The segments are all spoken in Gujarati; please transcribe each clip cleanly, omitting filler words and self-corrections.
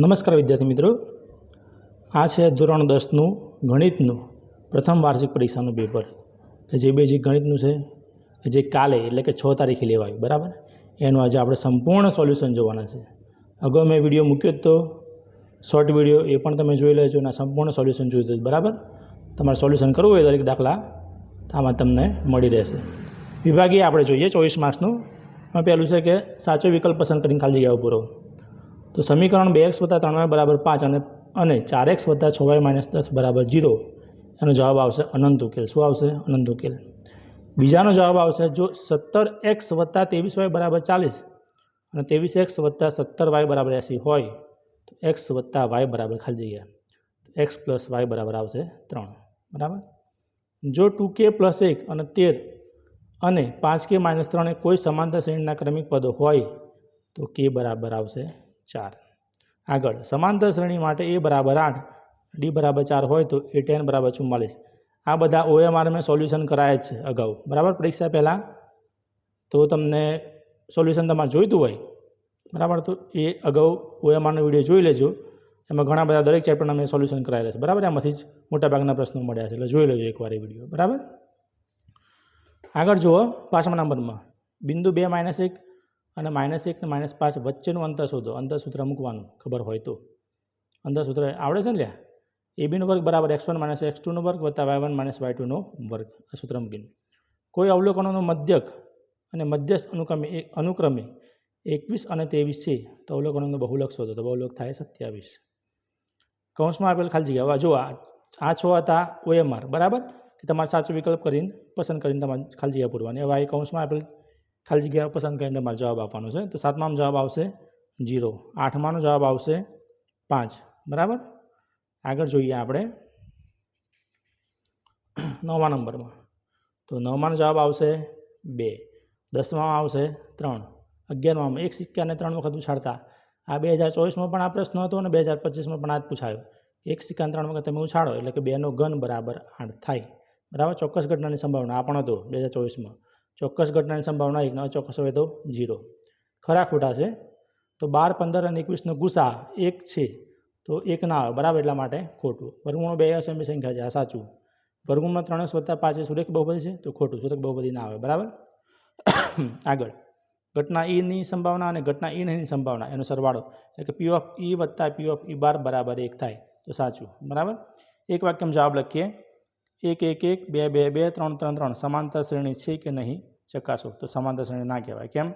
નમસ્કાર વિદ્યાર્થી મિત્રો, આ છે ધોરણ 10નું ગણિતનું પ્રથમ વાર્ષિક પરીક્ષાનું પેપર કે જે બેઝિક ગણિતનું છે કે જે કાલે એટલે કે 6 તારીખે લેવાયું. બરાબર, એનું આજે આપણે સંપૂર્ણ સોલ્યુશન જોવાના છે. અગાઉ મેં વિડીયો મૂક્યો તો શોર્ટ વિડીયો, એ પણ તમે જોઈ લેજો અને સંપૂર્ણ સોલ્યુશન જોયું હતું. બરાબર, તમારે સોલ્યુશન કરવું હોય દરેક દાખલા આમાં તમને મળી રહેશે. વિભાગીય આપણે જોઈએ 24 માર્ક્સનું. એમાં પહેલું છે કે સાચો વિકલ્પ પસંદ કરીને ખાલી જગ્યાઓ પૂરો. તો સમીકરણ 2x + 3y = 5 અને 4x + 6y - 10 = 0, એનો જવાબ આવશે અનંત ઉકેલ. શું આવશે? અનંત ઉકેલ. બીજાનો જવાબ આવશે જો 17x + 23y = 40 અને 23x + 17y = 80 હોય તો x + y = ખાલી જગ્યા x + y બરાબર આવશે 3. બરાબર, જો 2k + 1 અને 13 અને 5k - 3 એ કોઈ સમાંતર શ્રેણીના ક્રમિક પદો હોય તો k બરાબર આવશે 4. આગળ સમાંતર શ્રેણી માટે a = 8, d = 4 હોય તો a10 = 44. આ બધા OMR મેં સોલ્યુશન કરાયા જ છે અગાઉ. બરાબર, પરીક્ષા પહેલાં તો તમને સોલ્યુશન તમારે જોઈતું હોય બરાબર તો એ અગાઉ OMRનો વિડીયો જોઈ લેજો. એમાં ઘણા બધા દરેક ચેપ્ટરના મેં સોલ્યુશન કરાયેલા છે. બરાબર, એમાંથી જ મોટાભાગના પ્રશ્નો મળ્યા છે, એટલે જોઈ લેજો એકવાર એ વિડીયો. બરાબર, આગળ જુઓ 5મા નંબરમાં બિંદુ 2 - 1 અને -1 ને -5 વચ્ચેનું અંતર શોધો. અંતર સૂત્ર મૂકવાનું ખબર હોય તો. અંતર સૂત્ર આવડે છે ને લ્યા? ab² = x1 - x2² + y1 - y2². આ સૂત્ર મૂકીને કોઈ અવલોકનોનો મધ્યક અને મધ્યસ્થ અનુક્રમે 21 અને 23 છે તો અવલોકનોનો બહુલક શોધો. તો બહુલક થાય 27. કૌંસમાં આપેલ ખાલી જગ્યા જો આ 6 હતા OMR. બરાબર, કે તમારે સાચો વિકલ્પ કરીને પસંદ કરીને તમારે ખાલી જગ્યા પૂરવાની. હવે આ કૌંસમાં આપેલ ખાલી જગ્યા પસંદ કરીને તમારે જવાબ આપવાનો છે. તો 7માનો જવાબ આવશે 0, 8માનો જવાબ આવશે 5. બરાબર, આગળ જોઈએ આપણે 9મા નંબરમાં. તો 9માનો જવાબ આવશે 2, 10મામાં આવશે 3, 11મામાં 1 સિક્કાને 3 વખત ઉછાળતા. આ 2024માં પણ આ પ્રશ્ન હતો અને 2025માં પણ આ જ પૂછાયો. 1 સિક્કાને 3 વખત તમે ઉછાળો એટલે કે 2 નો ઘન બરાબર 8 થાય. બરાબર, ચોક્કસ ઘટનાની સંભાવના આ પણ હતો 2024માં. ચોક્કસ ઘટનાની સંભાવના 1 ને અચોક્કસ હોય તો 0. ખરા ખોટા છે તો 12, 15 અને 21નો ગુસા 1 છે તો 1 ના આવે. બરાબર, એટલા માટે ખોટું. વર્ગમૂળ 2 અસમય સંખ્યા છે, આ સાચું. વર્ગમૂળમાં 3x + 5 એ સુરેખ બહુપદી છે તો ખોટું. સુરેખ બહુપદી ના આવે. બરાબર, આગળ ઘટના ની સંભાવના અને ઘટના ની સંભાવના એનો સરવાળો એટલે કે P of E + P of E બાર બરાબર 1 થાય તો સાચું. બરાબર, એક વાક્યમાં જવાબ લખીએ 1 1 1 2 2 2 3 3 3 સમાંતર શ્રેણી છે કે નહીં ચકાસો. તો સમાંતર શ્રેણી ના કહેવાય. કેમ?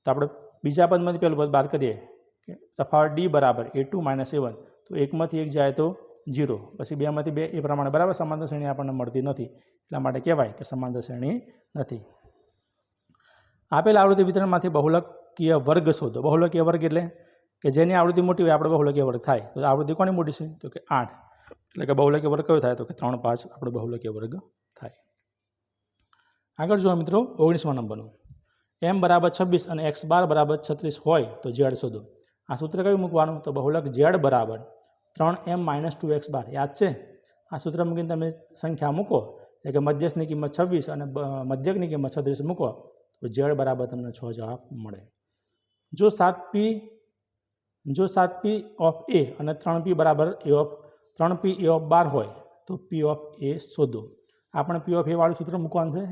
તો આપણે બીજા પદમાંથી પહેલું પદ બહાર કરીએ કે તફાવત d = a2 - a1. તો 1માંથી 1 જાય તો 0, પછી 2માંથી 2 એ પ્રમાણે. બરાબર, સમાંતર શ્રેણી આપણને મળતી નથી એટલા માટે કહેવાય કે સમાંતર શ્રેણી નથી. આપેલ આવૃત્તિ વિતરણમાંથી બહુલકીય વર્ગ શોધો. બહુલકીય વર્ગ એટલે કે જેની આવૃત્તિ મોટી હોય આપણે બહુલકીય વર્ગ થાય. તો આવૃત્તિ કોની મોટી છે? તો કે 8. એટલે કે બહુલકીય વર્ગ કયો થાય? તો કે 3, 5 આપણો બહુલકીય વર્ગ થાય. આગળ જુઓ મિત્રો 19મા નંબરનું. m = 26 અને x બાર = 36 હોય તો z શોધો. આ સૂત્ર કયું મૂકવાનું? તો બહુલક z = 3m - 2x બાર. યાદ છે? આ સૂત્ર મૂકીને તમે સંખ્યા મૂકો એટલે કે મધ્યસ્થની કિંમત 26 અને મધ્યકની કિંમત 36 મૂકો તો z બરાબર તમને 6 જવાબ મળે. જો 7p of a અને 3p = a of બાર હોય તો p of a શોધો. આપણે p of a વાળું સૂત્ર મૂકવાનું છે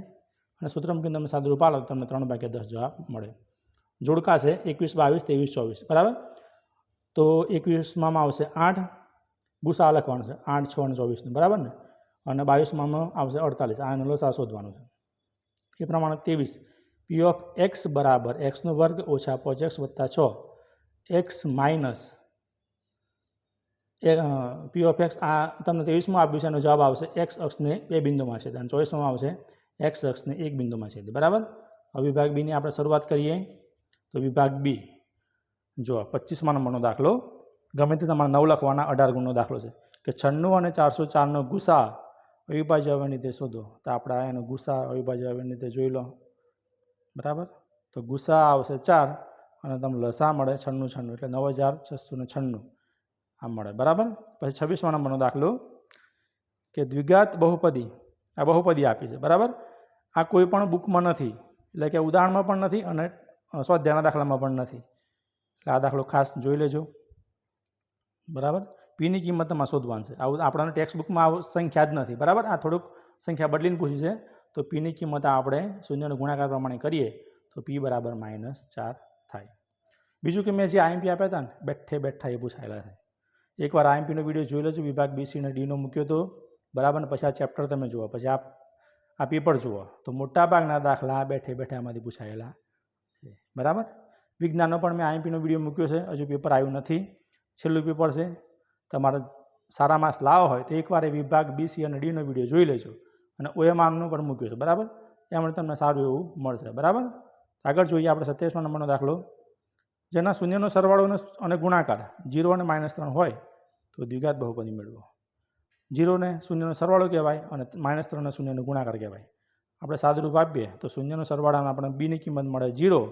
અને સૂત્ર મૂકીને તમે સાદું પાડો તમને 3/10 જવાબ મળે. જોડકા છે 21, 22, 23, 24. બરાબર, તો 21માં આવશે 8, ગુસા લખવાનું છે 8, 6 અને 24. બરાબર ને, અને 22માં આવશે 48. આનો લસા શોધવાનું છે. એ પ્રમાણે 23 p of x = x² - 5x + 6 x minus p of x. આ તમને 23માં આપ્યું છે, એનો જવાબ આવશે x અક્ષને 2 બિંદુમાં છે અને 24માં આવશે x અક્ષને 1 બિંદુમાં છે. બરાબર, હવે વિભાગ બી ની આપણે શરૂઆત કરીએ. તો વિભાગ બી જો 25મા નંબરનો દાખલો. ગમે તે તમારે 9 લખવાના, 18 ગુણનો દાખલો છે કે 96 અને 404નો ગુસા અવિભાજ્ય અવયવની રીતે શોધો. તો આપણે એનો ગુસા અવિભાજ્ય અવયવની રીતે જોઈ લો. બરાબર, તો ગુસા આવશે 4 અને તમને લસા મળે 96 એટલે 9696 આમ મળે. બરાબર, પછી 26મા નંબરનો દાખલો કે દ્વિઘાત બહુપદી. આ બહુપદી આપી છે. બરાબર, આ કોઈ પણ બુકમાં નથી એટલે કે ઉદાહરણમાં પણ નથી અને સ્વાધ્યાયના દાખલામાં પણ નથી. એટલે આ દાખલો ખાસ જોઈ લેજો. બરાબર. પીની કિંમત તમારે શોધવાની છે. આવું આપણને ટેક્સ્ટ બુકમાં આવું સંખ્યા જ નથી. બરાબર. આ થોડુંક સંખ્યા બદલીને પૂછ્યું છે. તો પીની કિંમત આપણે શૂન્યનો ગુણાકાર પ્રમાણે કરીએ તો પી બરાબર -4 થાય. બીજું કે મેં જે આઈએમપી આપ્યા હતા ને બેઠા એ પૂછાયેલા છે. એકવાર આઈએમપીનો વિડીયો જોઈ લેજો. વિભાગ BC અને Dનો મૂક્યો હતો. બરાબર. ને પછી આ ચેપ્ટર તમે જુઓ, પછી આ પેપર જુઓ તો મોટાભાગના દાખલા બેઠે એમાંથી પૂછાયેલા છે. બરાબર. વિજ્ઞાનનો પણ મેં આઈએમપીનો વિડીયો મૂક્યો છે. હજુ પેપર આવ્યું નથી. છેલ્લું પેપર છે. તમારે સારા માર્ક્સ લાવવા હોય તો એકવાર એ વિભાગ BC અને Dનો વિડીયો જોઈ લેજો. અને OMRનો પણ મૂક્યો છે. બરાબર. એમાં તમને સારું એવું મળશે. બરાબર. આગળ જોઈએ આપણે 27મા નંબરનો દાખલો. જેના શૂન્યનો સરવાળો અને ગુણાકાર 0 અને -3 હોય તો દ્વિઘાત બહુપદી મેળવો. 0 ને શૂન્યનો સરવાળો કહેવાય અને -3 ને શૂન્યનો ગુણાકાર કહેવાય. આપણે સાદુરૂપ આપીએ તો શૂન્યનો સરવાળામાં આપણને બીની કિંમત મળે 0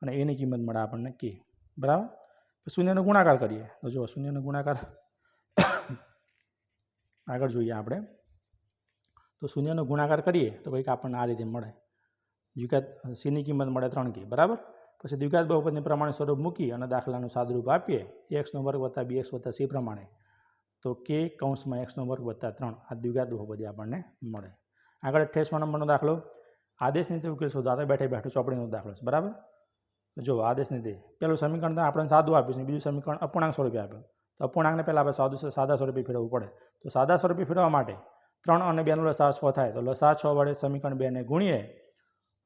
અને એની કિંમત મળે આપણને k. બરાબર. શૂન્યનો ગુણાકાર કરીએ તો જો શૂન્યનો ગુણાકાર આગળ જોઈએ આપણે. તો શૂન્યનો ગુણાકાર કરીએ તો કંઈક આપણને આ રીતે મળે. દ્વિઘાત સીની કિંમત મળે 3k. બરાબર. પછી દ્વિઘાત બહુપદીને પ્રમાણે સ્વરૂપ મૂકી અને દાખલાનું સાદુરૂપ આપીએ x² + bx + c પ્રમાણે તો k કૌંસમાં x² + 3 આ દ્વિઘાત બહુપદી આપણને મળે. આગળ 28મા નંબરનો દાખલો. આદેશ નીતિ ઉકેલ શોધો. આ તો બેઠો ચોપડીનો દાખલો છે. બરાબર. જો આદેશ નીતિ પહેલું સમીકરણ તો આપણે સાદું આપીશું, બીજું સમીકરણ અપૂર્ણાંક સ્વરૂપે આપ્યું. તો અપૂર્ણાંકને પહેલાં આપણે સાદા સ્વરૂપે ફેરવવું પડે. તો સાદા સ્વરૂપે ફેરવવા માટે 3 અને 2નો લસાઅ 6 થાય તો લસાઅ 6 વડે સમીકરણ 2ને ગુણીએ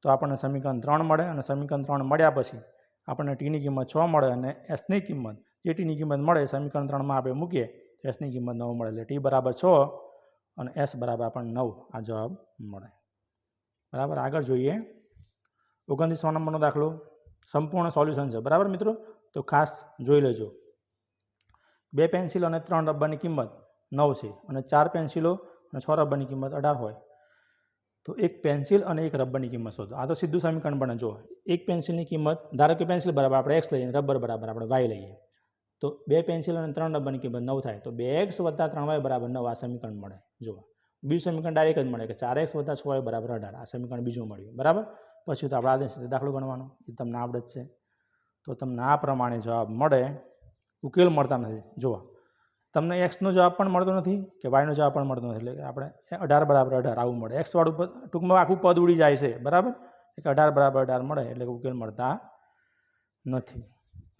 તો આપણને સમીકરણ 3 મળે અને સમીકરણ 3 મળ્યા પછી આપણને ટીની કિંમત 6 મળે અને એસની કિંમત જે ટીની કિંમત મળે સમીકરણ 3માં આપણે મૂકીએ તો એસની કિંમત 9 મળે. એટલે ટી બરાબર 6 અને એસ બરાબર આપણને 9 આ જવાબ મળે. બરાબર. આગળ જોઈએ 29મા નંબરનો દાખલો. સંપૂર્ણ સોલ્યુશન છે. બરાબર મિત્રો. તો ખાસ જોઈ લેજો. 2 પેન્સિલ અને 3 રબરની કિંમત 9 છે અને 4 પેન્સિલો અને 6 રબરની કિંમત 18 હોય તો એક પેન્સિલ અને એક રબરની કિંમત શોધો. આ તો સીધું સમીકરણ બને. જો એક પેન્સિલની કિંમત ધારો કે પેન્સિલ બરાબર આપણે x લઈએ, રબર બરાબર આપણે y લઈએ તો 2 પેન્સિલ અને 3 રબરની કિંમત 9 થાય તો 2x + 3y = 9 આ સમીકરણ મળે. જો બીજું સમીકરણ ડાયરેક્ટ જ મળે કે 4x + 6y = 18 આ સમીકરણ બીજું મળ્યું. બરાબર. પછી તો આપણે આદેશ દાખલો ગણવાનો એ તમને આવડે જ છે. તો તમને આ પ્રમાણે જવાબ મળે. ઉકેલ મળતા નથી. જુઓ તમને એક્સનો જવાબ પણ મળતો નથી કે વાયનો જવાબ પણ મળતો નથી. એટલે આપણે 18 = 18 આવું મળે. એક્સવાળું ટૂંકમાં આખું પદ ઉડી જાય છે. બરાબર. એટલે 18 = 18 મળે એટલે ઉકેલ મળતા નથી.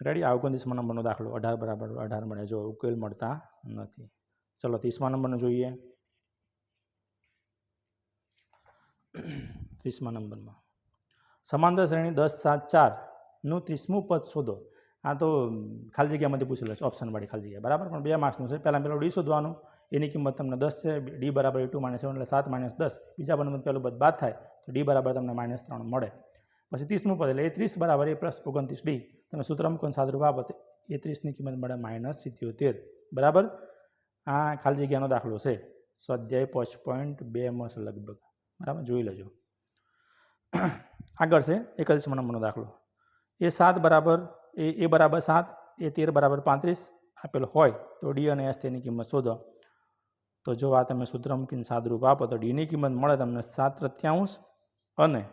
રેડી. આ 29મા નંબરનો દાખલો 18 = 18 મળે. જો ઉકેલ મળતા નથી. ચલો 30મા નંબરનો જોઈએ. 30મા નંબરમાં સમાંતર શ્રેણી 10 7 4 નું 30મું પદ શોધો. આ તો ખાલી જગ્યામાંથી પૂછેલું છે. ઓપ્શનવાળી ખાલી જગ્યા. બરાબર. પણ 2 માર્ક્સનું છે. પહેલાં ડી શોધવાનું. એની કિંમત તમને 10 છે. ડી બરાબર a2 - 7 એટલે 7 - 10. બીજા પદનું પહેલું પદ બાદ થાય તો ડી બરાબર તમને -3 મળે. પછી 30મું પદ એટલે a30 = a + 29d. તમે સૂત્ર મૂકો સાદુરૂપ આપો તો a30ની કિંમત મળે -77. બરાબર. આ ખાલી જગ્યાનો દાખલો છે. સ્વાધ્યાય 5.2માં છે લગભગ. બરાબર. જોઈ લેજો. આગળ છે 31મા નંબરનો દાખલો. a7 બરાબર a બરાબર 7 a13 બરાબર 35 આપેલ હોય તો ડી અને એસ તેની કિંમત શોધો. તો જો આ તમે સૂત્ર મૂકીને સાદુરૂપ આપો તો ડીની કિંમત મળે તમને 7/3 અને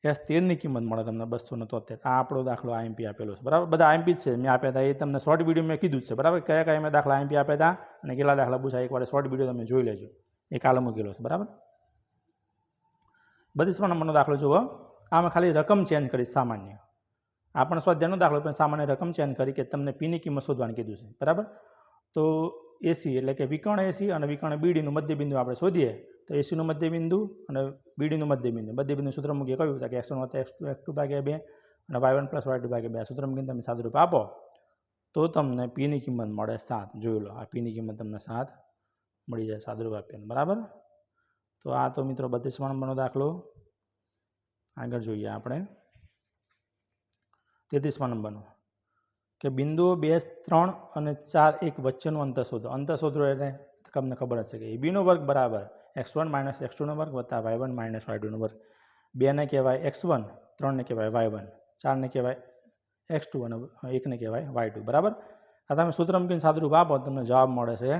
S13ની કિંમત મળે તમને 273. આ આપણો દાખલો આઈએમપી આપેલો છે. બરાબર. બધા આઈએમપી જ છે. મેં આપ્યા હતા એ તમને શોર્ટ વિડીયો મેં કીધું જ છે. બરાબર. કયા મેં દાખલા આઈએમપી આપ્યા હતા અને કેટલા દાખલા પૂછાય એકવાર શોર્ટ વિડીયો તમે જોઈ લેજો. એ કાલે મૂકેલો છે. બરાબર. 32મા નંબરનો દાખલો જુઓ. આમાં ખાલી રકમ ચેન્જ કરી સામાન્ય. આ પણ સ્વાધ્યાયનો દાખલો પણ સામાન્ય રકમ ચેન્જ કરી કે તમને પીની કિંમત શોધવાની કીધું છે. બરાબર. તો એસી એટલે કે વિકર્ણ એસી અને વિકર્ણ બીડીનું મધ્યબિંદુ આપણે શોધીએ તો એસીનું મધ્યબિંદુ અને બીડીનું મધ્યબિંદુ સૂત્ર મૂકીએ કયું કે x1 + x2 x2/2 અને y1 + y2/2 સૂત્ર મૂકીને તમે સાદુરૂપ આપો તો તમને પીની કિંમત મળે 7. જોઈ લો. આ પીની કિંમત તમને 7 મળી જાય સાદુરૂપ આપીને. બરાબર. તો આ તો મિત્રો 32મા નંબરનો દાખલો. આગળ જોઈએ આપણે 33મા નંબરનો કે બિંદુઓ 2 3 અને 4 1 વચ્ચેનું અંતર શોધો. અંતર શોધો એટલે તમને ખબર હશે કે ab² = x1 - x2² + y1 - y2². 2ને કહેવાય x1, 3ને કહેવાય y1, 4ને કહેવાય x2 અને 1ને કહેવાય y2. બરાબર. આ તમે સૂત્ર મૂકીને સાદુરૂપ આપો તમને જવાબ મળે છે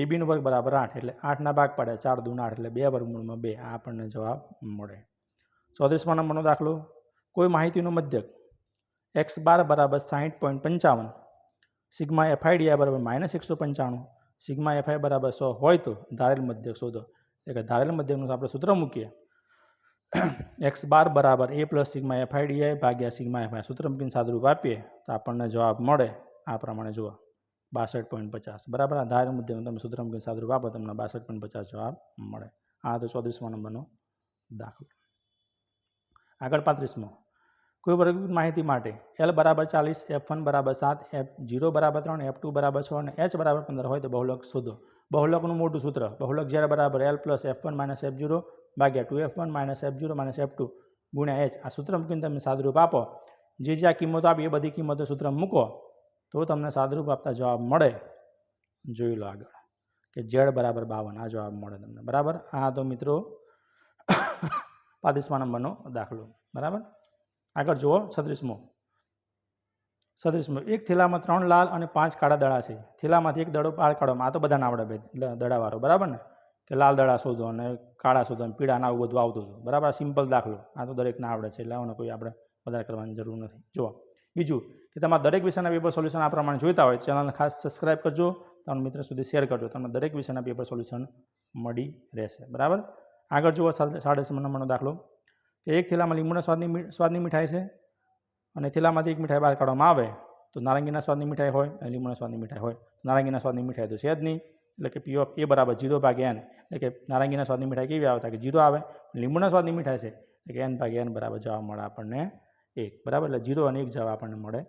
ab² = 8 એટલે 8ના ભાગ પાડે 4 × 2 = 8 એટલે 2√2 આ આપણને જવાબ મળે. 34મા નંબરનો દાખલો. કોઈ માહિતીનું મધ્યક x12 = 60.55 સિગ્મા FIDI બરાબર -195, સિગ્મા FI બરાબર 100 હોય તો ધારેલ મધ્યક શોધો. એટલે કે ધારેલ મધ્યકનું આપણે સૂત્ર મૂકીએ x બાર બરાબર a પ્લસ સિગ્મા FIDI ભાગ્યા સિગ્મા FI. સૂત્ર મૂકીને સાદુરૂપ આપીએ તો આપણને જવાબ મળે આ પ્રમાણે. જુઓ 62.50 બરાબર. આ ધારેલ મધ્યકનું તમે સૂત્ર મૂકીને સાદુરૂપ આપો તમને 62.50 જવાબ મળે. આ તો 34મો નંબરનો દાખલો. આગળ 35મો. કોઈ વર્ગીકૃત માહિતી માટે L બરાબર 40, F1 બરાબર 7, F0 બરાબર 3, F2 બરાબર 6 અને H બરાબર 15 હોય તો બહુલક શોધો. બહુલકનું મોટું સૂત્ર બહુલક જ્યારે બરાબર L plus F1 minus F0 ભાગ્યા 2F1 minus F0 minus F2 ગુણ્યા H. આ સૂત્ર મૂકીને તમે સાદુરૂપ આપો. જે આ કિંમતો આપી એ બધી કિંમતો સૂત્ર મૂકો તો તમને સાદુરૂપ આપતા જવાબ મળે. જોઈ લો આગળ કે Z બરાબર 52 આ જવાબ મળે તમને. બરાબર. આ તો મિત્રો 35મા નંબરનો દાખલો. બરાબર. આગળ જુઓ 36મો. એક થેલામાં 3 લાલ અને 5 કાળા દડા છે. થેલામાંથી એક દડો બહાર કાઢવામાં. આ તો બધાને આવડે ભાઈ દડાવાળો. બરાબર ને, કે લાલ દડા શોધો અને કાળા શોધો અને પીળા ના બધું આવતું હતું. બરાબર. સિમ્પલ દાખલો. આ તો દરેકને આવડે છે એટલે આને કોઈ આપણે વધારે કરવાની જરૂર નથી. જુઓ બીજું કે તમારા દરેક વિષયના પેપર સોલ્યુશન આ પ્રમાણે જોઈતા હોય ચેનલને ખાસ સબસ્ક્રાઇબ કરજો, તમારા મિત્ર સુધી શેર કરજો. તમને દરેક વિષયના પેપર સોલ્યુશન મળી રહેશે. બરાબર. આગળ જુઓ 37મા નંબરનો દાખલો. એક થેલામાં લીંબુના સ્વાદની મીઠાઈ છે અને થેલામાંથી એક મીઠાઈ બહાર કાઢવામાં આવે તો નારંગીના સ્વાદની મીઠાઈ હોય અને લીંબુના સ્વાદની મીઠાઈ હોય. નારંગીના સ્વાદની મીઠાઈ તો છે જ નહીં. એટલે કે P ઓફ A બરાબર 0/n. એટલે કે નારંગીના સ્વાદની મીઠાઈ કેવી આવે કે 0 આવે. લીંબુના સ્વાદની મીઠાઈ છે એટલે કે n/n બરાબર જવાબ મળે આપણને 1. બરાબર. એટલે 0 અને 1 જવાબ આપણને મળે.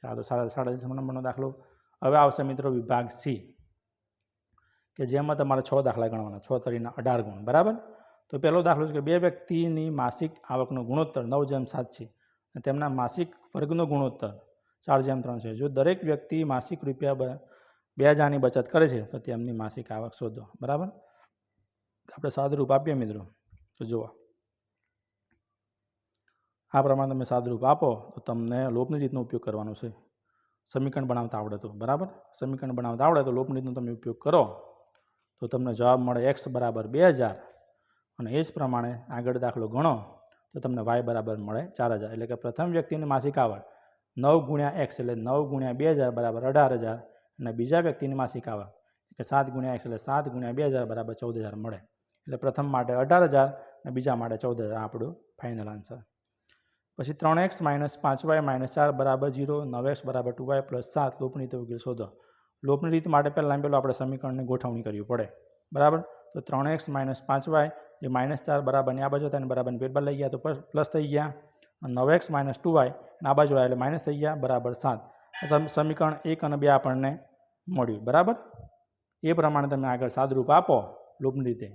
ચાલો 37મા નંબરનો દાખલો. હવે આવશે મિત્રો વિભાગ C કે જેમાં તમારે 6 દાખલા ગણવાના. 6 તરીના 18 ગુણ. બરાબર. તો પહેલો દાખલો છે કે બે વ્યક્તિની માસિક આવકનો ગુણોત્તર 9/7 છે અને તેમના માસિક વર્ગનો ગુણોત્તર 4/3 છે. જો દરેક વ્યક્તિ માસિક રૂપિયા 2000ની બચત કરે છે તો તેમની માસિક આવક શોધો. બરાબર. આપણે સાદુરૂપ આપીએ મિત્રો તો જુઓ આ પ્રમાણે તમે સાદુરૂપ આપો તો તમને લોપની રીતનો ઉપયોગ કરવાનો છે. સમીકરણ બનાવતા આવડે તો. બરાબર. સમીકરણ બનાવતા આવડે તો લોપની રીતનો તમે ઉપયોગ કરો તો તમને જવાબ મળે x બરાબર 2000 અને એ જ પ્રમાણે આગળ દાખલો ગણો તો તમને y બરાબર મળે 4000. એટલે કે પ્રથમ વ્યક્તિની માસિક આવક 9 ગુણ્યા x એટલે 9 ગુણ્યા 2000 બરાબર 18000 અને બીજા વ્યક્તિની માસિક આવક એટલે 7 ગુણ્યા x એટલે 7 ગુણ્યા 2000 બરાબર 14000 મળે. એટલે પ્રથમ માટે 18000 અને બીજા માટે 14000 આપણું ફાઇનલ આન્સર. પછી 3x - 5y - 4 બરાબર 0, 9x બરાબર 2y પ્લસ 7 લોપની રીતે ઉકેલ શોધો. લોપની રીત માટે પહેલાં આપણે સમીકરણની ગોઠવણી કરવી પડે. બરાબર. તો 3x - 5y જે -4 બરાબરની આ બાજુ હતા અને બરાબરની પેટ બાર લઈ ગયા તો પ્લસ થઈ ગયા. 9x - 2y અને આ બાજુ આવ્યા એટલે માઇનસ થઈ ગયા બરાબર 7. સમીકરણ 1 અને 2 આપણને મળ્યું. બરાબર. એ પ્રમાણે તમે આગળ સાદુરૂપ આપો લોપની રીતે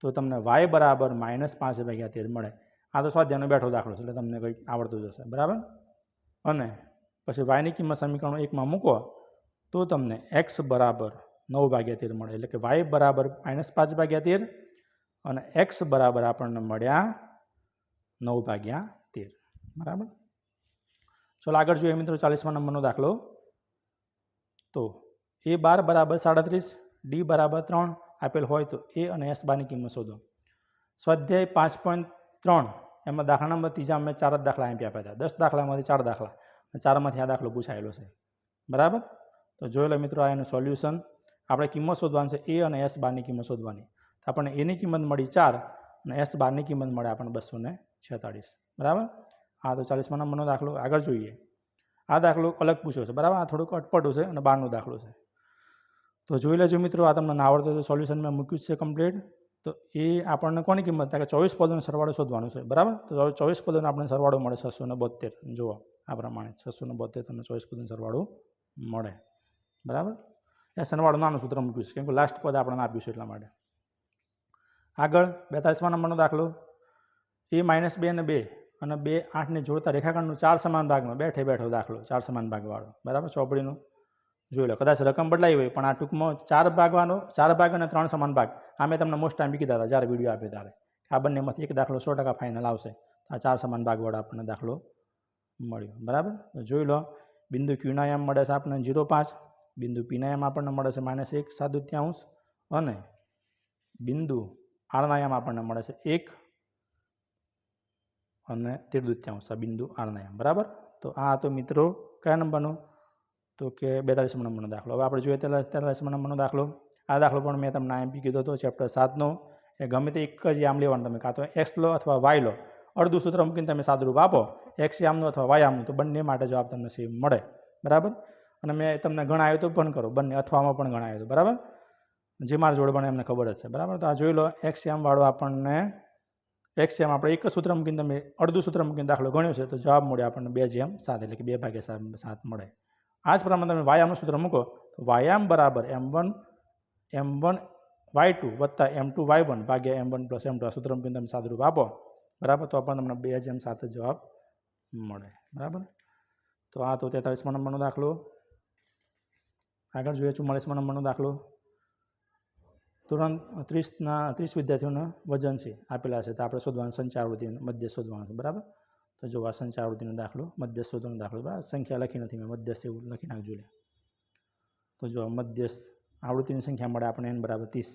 તો તમને y બરાબર -5/13 મળે. આ તો સ્વાધ્યાયનો બેઠો દાખલો છે એટલે તમને કંઈક આવડતું જ હશે. બરાબર. અને પછી yની કિંમત સમીકરણ 1માં મૂકો તો તમને x બરાબર 9/13 મળે. એટલે કે y બરાબર -5/13 અને x બરાબર આપણને મળ્યા 9/13. બરાબર. ચાલો આગળ જોઈએ મિત્રો 40મા નંબરનો દાખલો. તો A12 બરાબર 37, D બરાબર 3 આપેલ હોય તો A અને S બારની કિંમત શોધો. સ્વાધ્યાય 5.3 એમાં દાખલા નંબર 3 મેં 4 જ દાખલા આપી આપ્યા હતા. 10 દાખલામાંથી 4 દાખલા અને 4માંથી આ દાખલો પૂછાયેલો છે. બરાબર. તો જોઈ લો મિત્રો આ એનું સોલ્યુશન. આપણે કિંમત શોધવાની છે A અને S બારની કિંમત શોધવાની. તો આપણને Aની કિંમત મળી 4 અને S બારની કિંમત મળે આપણને 246. બરાબર. આ તો 40મા નંબરનો દાખલો. આગળ જોઈએ. આ દાખલો અલગ પૂછ્યો છે. બરાબર. આ થોડુંક અટપટું છે અને 12નો દાખલો છે. તો જોઈ લેજો મિત્રો. આ તમને ના આવડતું તો સોલ્યુશન મેં મૂક્યું જ છે કમ્પ્લીટ. તો એ આપણને કોની કિંમત થાય કે 24 પદોનો સરવાળો શોધવાનો છે. બરાબર. તો 24 પદોનો આપણને સરવાળો મળે 672. જુઓ આ પ્રમાણે 672 તમને 24 પદોનો સરવાળો મળે. બરાબર. એ સરવાળો નાનું સૂત્ર મૂક્યું છે કેમ કે લાસ્ટ પદ આપણને આપ્યું છે એટલા માટે. આગળ 42મા નંબરનો દાખલો. A - 2 અને 2 અને 2 8ને જોડતા રેખાખંડનું 4 સમાન ભાગમાં બેઠો દાખલો 4 સમાન ભાગવાળો. બરાબર. ચોપડીનું જોઈ લો. કદાચ રકમ બદલાઈ હોય પણ આ ટૂંકમાં 4 ભાગ અને 3 સમાન ભાગ. આ મેં તમને મોસ્ટ ટાઈમ કીધા હતા જ્યારે વિડીયો આપ્યો ત્યારે. આ બંનેમાંથી એક દાખલો 100% ફાઇનલ આવશે. આ 4 સમાન ભાગવાળો આપણને દાખલો મળ્યો. બરાબર. તો જોઈ લો. બિંદુ Qના યામ મળે છે આપણને 0.5, બિંદુ Pના યામ આપણને મળે છે -1/7 અને બિંદુ Rના યામ આપણને મળે છે 1 અને 13/2 બિંદુ Rના યામ. બરાબર. તો આ તો મિત્રો કયા નંબરનો તો કે 42 નંબરનો દાખલો. હવે આપણે જોઈએ 43 નંબરનો દાખલો. આ દાખલો પણ મેં તમને આઈએમપી કીધો હતો ચેપ્ટર 7નો. એ ગમે તે એક જ આમ લેવાનું તમે, કાં તો એક્સ લો અથવા વાય લો. અડધું સૂત્ર મૂકીને તમે સાદુરૂપ આપો, એક્સ આમનું અથવા વાય આમનું, તો બંને માટે જવાબ તમને સેમ મળે. બરાબર. અને મેં તમને ગણાવ્યું તો પણ કરો, બંને અથવામાં પણ ગણાવ્યું હતું. બરાબર. જે મારા જોડે બને એમને ખબર જ છે. બરાબર. તો આ જોઈ લો, એક્સ વાળો આપણને એક્સ આપણે એક સૂત્ર મૂકીને તમે અડધું સૂત્ર મૂકીને દાખલો ગણ્યો છે, તો જવાબ મળે આપણને 2/7, એટલે કે 2/7 મળે. આ જ પ્રમાણે તમે વાયામનું સૂત્ર મૂકો તો વાયામ બરાબર m1 y2 વત્તા m2 y1 ભાગ્યા m1 પ્લસ m2 આ સૂત્ર મૂકીને તમે સાદુરૂપ આપો. બરાબર. તો પણ તમને 2/7 જવાબ મળે. બરાબર. તો આ તો 43 નંબરનો દાખલો. આગળ જોઈએ 44 નંબરનો દાખલો. ધોરણ 30 વિદ્યાર્થીઓના વજન છે આપેલા છે, તો આપણે શોધવાનું સંચારવૃત્તિ મધ્યસ્થ શોધવાનું છે. બરાબર. તો જો આ સંચારવૃત્તિનો દાખલો, મધ્યસ્થ શોધવાનો દાખલો. બરાબર. સંખ્યા લખી નથી મેં, મધ્યસ્થ એવું લખી નાખજો. તો જો મધ્યસ્થ આવૃત્તિની સંખ્યા મળે આપણે n બરાબર 30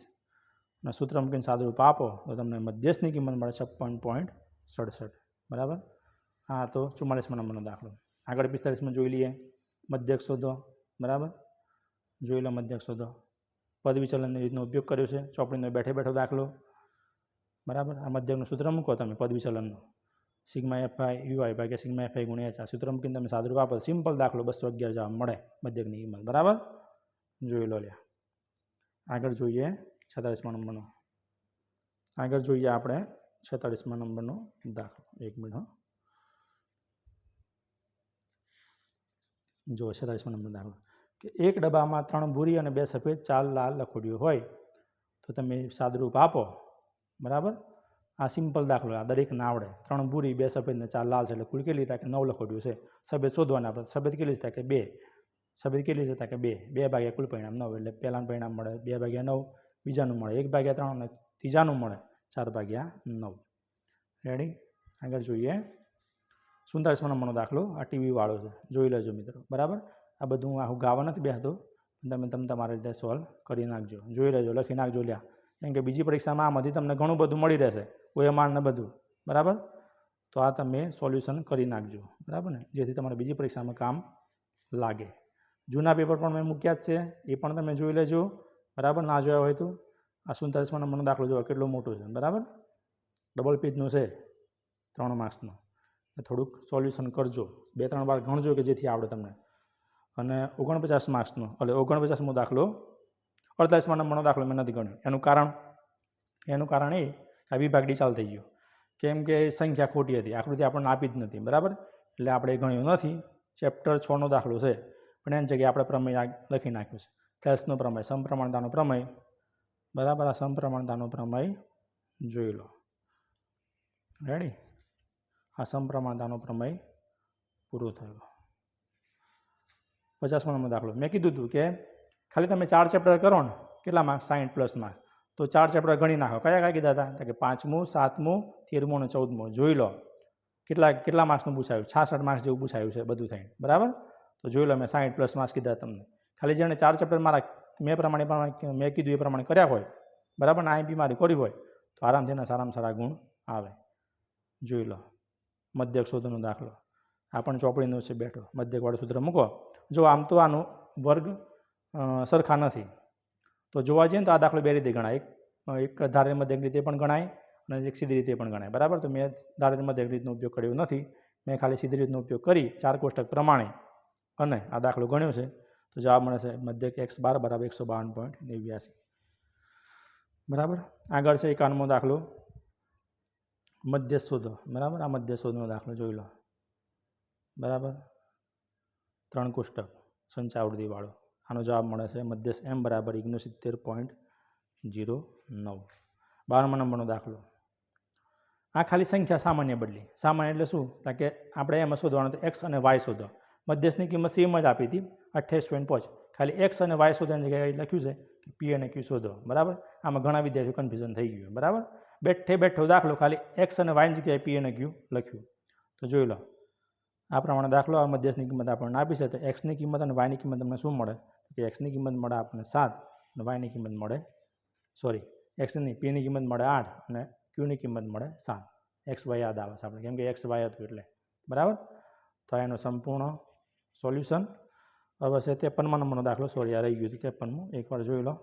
અને સૂત્ર મૂકીને સાદુરૂપ આપો તો તમને મધ્યસ્થની કિંમત મળે 56.67. બરાબર. હા, તો 44 નંબરનો દાખલો. આગળ 45 જોઈ લઈએ. મધ્યક શોધો. બરાબર. જોઈ લો મધ્યક શોધો. પદ વિચલનની રીતનો ઉપયોગ કર્યો છે, ચોપડીનો બેઠે બેઠો દાખલો. બરાબર. આ મધ્યકનું સૂત્ર મૂકો તમે પદ વિચલનનું, સિગ્મા એફઆઈ યુઆઈ ભાગ્યા સિગ્મા એફઆઈ ગુણ્યા h. આ સૂત્ર મૂકીને તમે સાદુરૂપ આપો, સિમ્પલ દાખલો 211 જવાબ મળે મધ્યકની કિંમત. બરાબર. જોઈ લો. આગળ જોઈએ 46 નંબરનો. આગળ જોઈએ આપણે 46 નંબરનો દાખલો. 1 મિનિટ. જો 46 નંબરનો દાખલો કે એક ડબ્બામાં 3 ભૂરી અને 2 સફેદ 4 લાલ લખોટીઓ હોય તો તમે સાદુરૂપ આપો. બરાબર. આ સિમ્પલ દાખલો, આ દરેકને આવડે. 3 ભૂરી 2 સફેદ ને 4 લાલ છે, એટલે કુલ કેટલી થાય કે 9 લખોટીઓ છે. સફેદ શોધવાના આપણે. સફેદ કેટલી થાય કે 2. સફેદ કેટલી છે કે 2. 2 ભાગ્યા કુલ પરિણામ 9, એટલે પહેલાનું પરિણામ મળે 2/9, બીજાનું મળે 1/3 અને ત્રીજાનું મળે 4/9. રેડી. આગળ જોઈએ 47 નંબરનો દાખલો. આ ટીવી વાળો છે, જોઈ લેજો મિત્રો. બરાબર. આ બધું હું આખું ગાવા નથી બેસતો, તમે તમારી રીતે સોલ્વ કરી નાખજો. જોઈ લેજો, લખી નાખજો. કેમ કે બીજી પરીક્ષામાં આમાંથી તમને ઘણું બધું મળી રહેશે, ઓએમઆર ને બધું. બરાબર. તો આ તમે સોલ્યુશન કરી નાખજો. બરાબર ને, જેથી તમારે બીજી પરીક્ષામાં કામ લાગે. જૂના પેપર પણ મેં મૂક્યા જ છે, એ પણ તમે જોઈ લેજો. બરાબર. ના જોયા હોય તો આ 47 નંબરનો દાખલો જોવા કેટલો મોટો છે. બરાબર. ડબલ પેજનું છે, 3 માર્ક્સનું. થોડુંક સોલ્યુશન કરજો, 2-3 વાર ગણજો કે જેથી આવડે તમને. અને 49 માર્ક્સનો, એટલે 49મો દાખલો, 48 નંબરનો દાખલો મેં નથી ગણ્યો. એનું કારણ એ આ વિભાગ ડી થઈ ગયો, કેમ કે સંખ્યા ખોટી હતી, આકૃતિ આપણને આપી જ નથી. બરાબર. એટલે આપણે ગણ્યું નથી. ચેપ્ટર 6નો દાખલો છે, પણ એની જગ્યાએ આપણે પ્રમેય લખી નાખ્યું છે. થેલ્સનો પ્રમેય, સમપ્રમાણતાનો પ્રમેય. બરાબર. આ સમપ્રમાણતાનો પ્રમેય જોઈ લો. રેડી. આ સમપ્રમાણતાનો પ્રમેય પૂરો થયો. 50 નંબરનો દાખલો. મેં કીધું હતું કે ખાલી તમે 4 ચેપ્ટર કરો ને, કેટલા માર્ક્સ? 60+ માર્ક્સ. તો 4 ચેપ્ટર ગણી નાખો. કયા કીધા હતા? કે 5મું, 7મું, 13મું અને 14મું. જોઈ લો કેટલા માર્ક્સનું પૂછાયું. 66 માર્ક્સ જેવું પૂછાયું છે બધું થઈને. બરાબર. તો જોઈ લો, મેં 60+ માર્ક્સ કીધા તમને. ખાલી જેણે 4 ચેપ્ટર મારા મેં કીધું એ પ્રમાણે કર્યા હોય, બરાબર, ને આઈએમપી મારી કરી હોય, તો આરામથી એના સારામાં સારા ગુણ આવે. જોઈ લો મધ્યક શોધનો દાખલો. આ પણ ચોપડીનો છે બેઠો. મધ્યકવાળું સૂત્ર મૂકો. જો આમ તો આનો વર્ગ સરખા નથી, તો જોવા જઈએ તો આ દાખલો 2 રીતે ગણાય. એક ધારેલ મધ્યક રીતે પણ ગણાય અને એક સીધી રીતે પણ ગણાય. બરાબર. તો મેં ધારેલ મધ્યક રીતનો ઉપયોગ કર્યો નથી, મેં ખાલી સીધી રીતનો ઉપયોગ કરી 4 કોષ્ટક પ્રમાણે અને આ દાખલો ગણ્યો છે. તો જવાબ મળે છે મધ્યક x12 બરાબર 152.89. બરાબર. આગળ છે 51મો દાખલો. મધ્યસ્થ શોધો. બરાબર. આ મધ્યસ્થ શોધનો દાખલો જોઈ લો. બરાબર. 3 કોષ્ટક સંચાવૃત્તિ વાળો. આનો જવાબ મળે છે મધ્યસ્થ m બરાબર 69.09. 52મા નંબરનો દાખલો. આ ખાલી સંખ્યા સામાન્ય બદલી. સામાન્ય એટલે શું? કે આપણે એમાં શોધવાનું તો x અને y શોધો. મધ્યસ્થની કિંમત સેમ જ આપી હતી 28.5. ખાલી x અને y શોધવાની જગ્યાએ લખ્યું છે કે p અને q શોધો. બરાબર. આમાં ઘણા વિદ્યાર્થીઓ કન્ફ્યુઝન થઈ ગયું. બરાબર. બેઠો દાખલો ખાલી x અને y ની જગ્યાએ p અને q લખ્યું. તો જોઈ લો આ પ્રમાણે દાખલો. આ મધ્યસ્થની કિંમત આપણને આપી છે, તો x ની કિંમત અને y ની કિંમત તમને શું મળે? કે x ની કિંમત મળે આપણને 7 અને y ની કિંમત મળે x ની p ની કિંમત મળે 8 અને q ની કિંમત મળે 7. x y યાદ આવે છે આપણે, કેમ કે x y હતું એટલે. બરાબર. તો એનું સંપૂર્ણ સોલ્યુશન હવે છે 53મા નંબરનો દાખલો. સોરી, આ રહી ગયું હતું 53મું. એકવાર જોઈ લો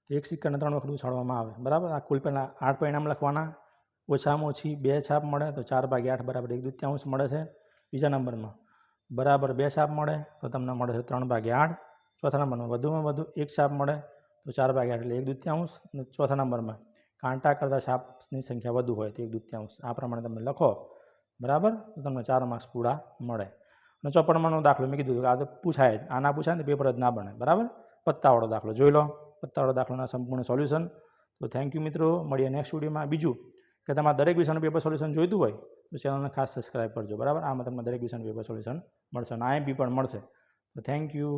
કે એક સિક્કાને 3 વખત ઉછાળવામાં આવે. બરાબર. આ કુલ પહેલાં 8 પરિણામ લખવાના. ઓછામાં ઓછી 2 છાપ મળે તો 4/8 બરાબર 1/2 મળે છે. બીજા નંબરમાં બરાબર 2 છાપ મળે તો તમને મળે છે 3/8. ચોથા નંબરમાં વધુમાં વધુ 1 છાપ મળે તો 4/8 એટલે 1/2. અને ચોથા નંબરમાં કાંટા કરતાં છાપની સંખ્યા વધુ હોય તો 1/2. આ પ્રમાણે તમે લખો. બરાબર. તો તમને 4 માર્ક્સ પૂરા મળે. અને 54માનો દાખલો મેં કીધું કે આ તો પૂછાય જ. આ ના પૂછાય ને તો પેપર જ ના બને. બરાબર. પત્તાવાળો દાખલો જોઈ લો. પત્તાવાળો દાખલાના સંપૂર્ણ સોલ્યુશન. તો થેન્ક યુ મિત્રો. મળીએ નેક્સ્ટ વિડીયોમાં. બીજું કે તમારે દરેક વિષયનું પેપર સોલ્યુશન જોઈતું હોય તો ચેનલને ખાસ સબસ્ક્રાઈબ કરજો. બરાબર. આમાં તમને દરેક વિષયનું પેપર સોલ્યુશન મળશે અને IMP પણ મળશે. તો થેન્ક યુ.